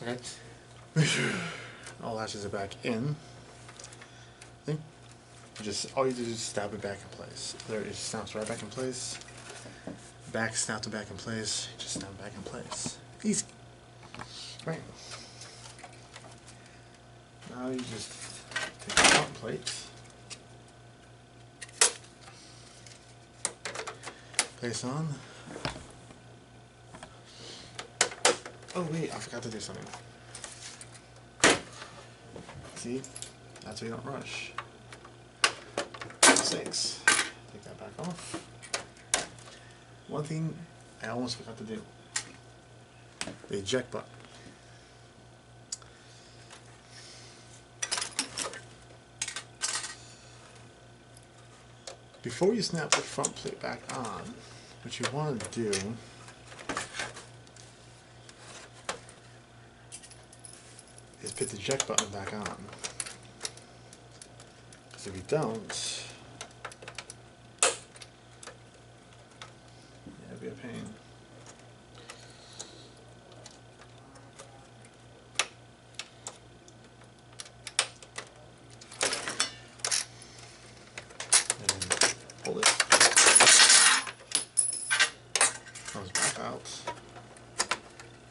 Okay. All latches are back in. All you do is stab it back in place. There it snaps right back in place. Back snapped it back in place. Just snap it back in place. Easy. Right. Now you just take the front plate. Place on. Oh wait, I forgot to do something. See? That's why you don't rush. 6. Take that back off. One thing I almost forgot to do. The eject button. Before you snap the front plate back on, what you want to do is put the eject button back on. Because if you don't, it'll be a pain. And then pull it. Comes back out.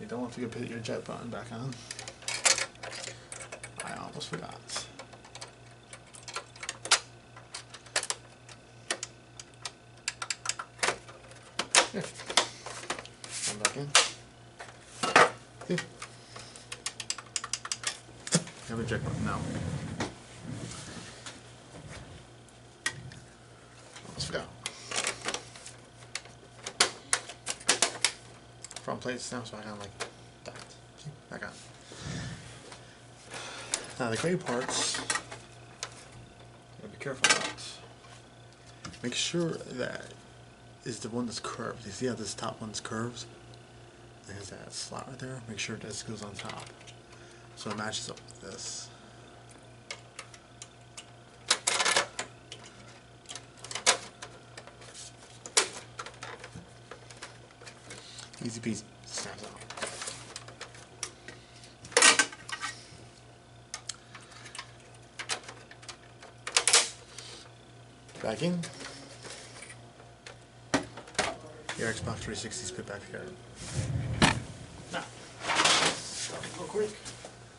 You don't want to put your eject button back on. I almost forgot. Here. Come back in. Here. Have a eject button now. Almost forgot. Front plate snaps back on like that. See? Back on. Now the gray parts, you gotta be careful about. Make sure that is the one that's curved. You see how this top one's curved? It has that slot right there. Make sure this goes on top, so it matches up with this. Easy peasy. Snaps out. Back in. Your Xbox 360 is put back here. Now, real quick.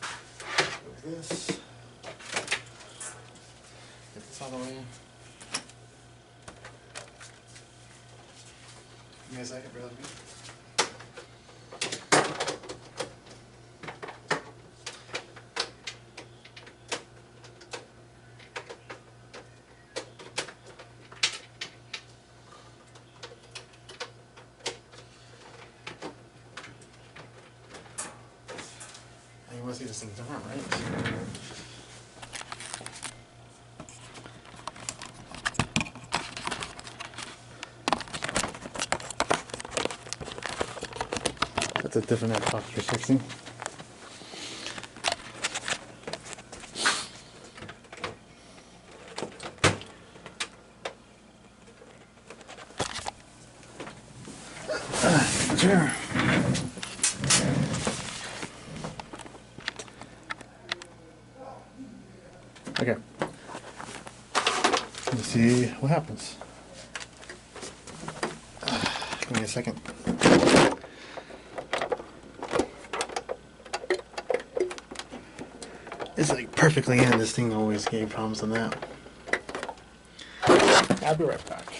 Like this. Get this out of the way. Give me a second, bear with me. You want to see this thing different, right? That's a different Xbox 360. Chair. Okay. Let's see what happens. Give me a second. It's like perfectly in. This thing always gave problems on that. I'll be right back.